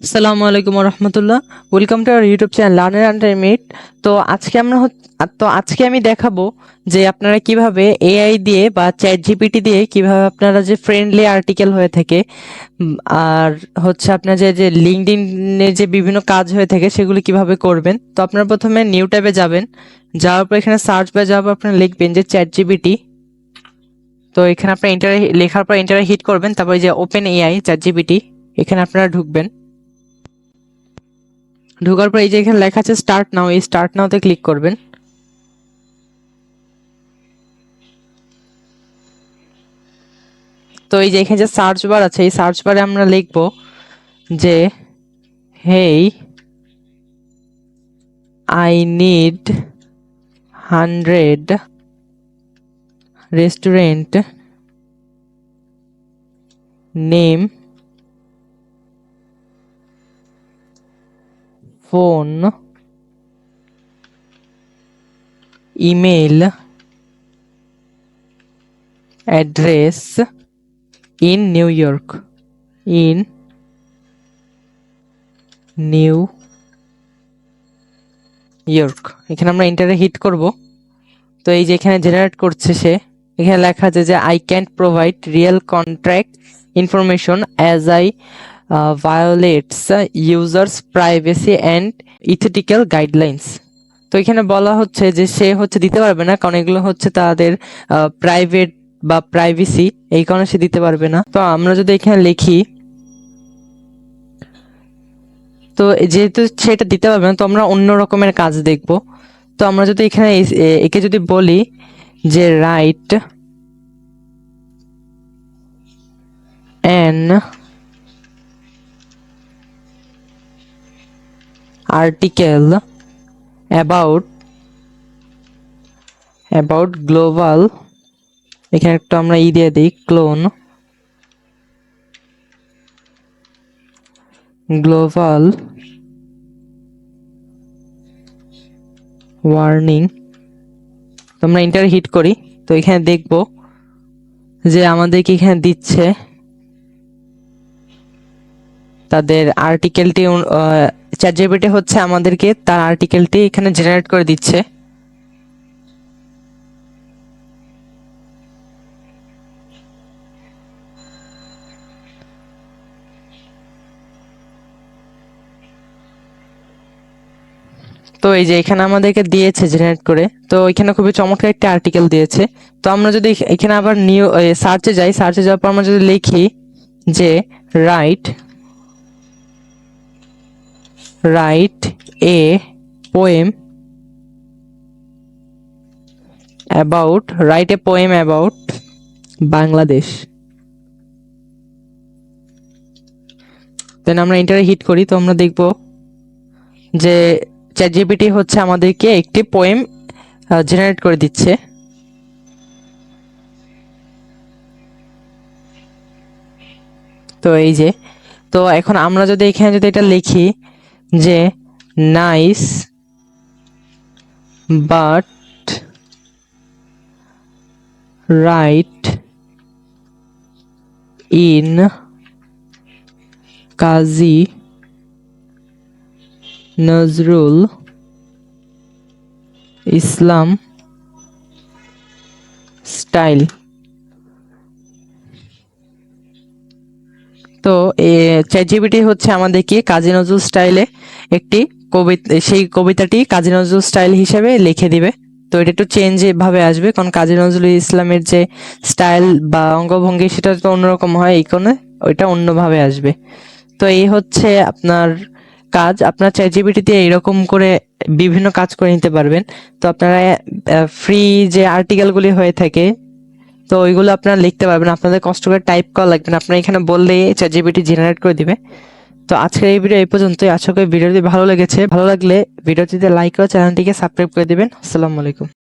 আসসালামু আলাইকুম রহমতুল্লাহ। Welcome to our YouTube channel Learner Unlimited. তো আজকে আমি দেখাবো যে আপনারা কিভাবে এআই দিয়ে বা চ্যাট জিপিটি দিয়ে কিভাবে আপনারা যে ফ্রেন্ডলি আর্টিকেল হয়ে থাকে আর হচ্ছে আপনার যে যে লিঙ্কডইনে যে বিভিন্ন কাজ হয়ে থাকে সেগুলি কিভাবে করবেন। তো আপনারা প্রথমে নিউ ট্যাবে যাবেন, যাওয়ার পর এখানে সার্চ বারে যাওয়ার পর আপনারা লিখবেন যে চ্যাট জিপিটি। তো এখানে আপনার এন্টারে লেখার পর এন্টারে হিট করবেন, তারপরে যে ওপেন এআই চ্যাট জিপিটি এখানে আপনারা ঢুকবেন। ঢোকার পর এই যে এখানে লেখা আছে স্টার্ট নাও, এই স্টার্ট নাওতে ক্লিক করবেন। তো এই যে এখানে যে সার্চ বার আছে, এই সার্চ বারে আমরা লিখব যে হেই I need 100 restaurant name, phone, email address in new York, এখানে আমরা এন্টারে হিট করব। তো এই যে এখানে জেনারেট করছে সে, এখানে লেখা আছে যে I can't provide real contract information as I violates users privacy and ethical guidelines. তো এখানে বলা হচ্ছে যে সে হচ্ছে দিতে পারবে না, কারণ এগুলো হচ্ছে তাদের প্রাইভেট বা প্রাইভেসি, এই কারণে সে দিতে পারবে না। তো আমরা যদি এখানে লিখি, তো যেহেতু সেটা দিতে পারবে না, তো আমরা অন্য রকমের কাজ দেখব। তো আমরা যদি এখানে একে যদি বলি যে write an article about global, এখানে একটু আমরা দিয়ে দিই ক্লোন গ্লোবাল ওয়ার্নিং। আমরা এন্টার হিট করি। তো এখানে দেখব যে আমাদেরকে এখানে দিচ্ছে তাদের আর্টিকেলটি, চ্যাট জিপিটি হচ্ছে আমাদেরকে তার আর্টিকেলটি এখানে জেনারেট করে দিচ্ছে। তো এই যে এখানে আমাদেরকে দিয়েছে জেনারেট করে, তো এখানে খুবই চমৎকার একটা আর্টিকেল দিয়েছে। তো আমরা যদি এখানে আবার নিউ সার্চে যাই, সার্চে যাওয়ার পর আমরা যদি লিখি যে write a poem about Bangladesh, then আমরা এন্টারে হিট করি। তো আমরা দেখব যে চ্যাট জিপিটি হচ্ছে আমাদেরকে একটি পোয়েম জেনারেট করে দিচ্ছে। তো এই যে, তো এখন আমরা যদি এখানে যদি এটা লিখি যে nice but right in Kazi Nazrul Islam style. তো চ্যাট জিপিটি হচ্ছে আমাদেরকে কাজী নজরুল স্টাইলে একটি কবিতা, সেই কবিতাটি কাজী নজরুল স্টাইল হিসেবে লিখে দিবে। তো এটা একটু চেঞ্জ ভাবে আসবে, কারণ কাজী নজরুল ইসলামের যে স্টাইল বা অঙ্গভঙ্গি সেটা তো অন্যরকম হয়, এই কারণে ওইটা অন্যভাবে আসবে। তো এই হচ্ছে আপনার কাজ, আপনার চ্যাট জিপিটি দিয়ে এরকম করে বিভিন্ন কাজ করে নিতে পারবেন। তো আপনারা ফ্রি যে আর্টিকেলগুলি হয়ে থাকে, তো ওইগুলো আপনারা লিখতে পারবেন, আপনাদের কষ্ট করে টাইপ করা লাগবে না, আপনারা এখানে বললেই চ্যাট জিপিটি জেনারেট করে দিবে। তো আজকের এই ভিডিও এই পর্যন্তই। আশা করি ভিডিওটি ভালো লেগেছে। ভালো লাগলে ভিডিওটিতে লাইক করে চ্যানেলটিকে সাবস্ক্রাইব করে দিবেন। আসসালামু আলাইকুম।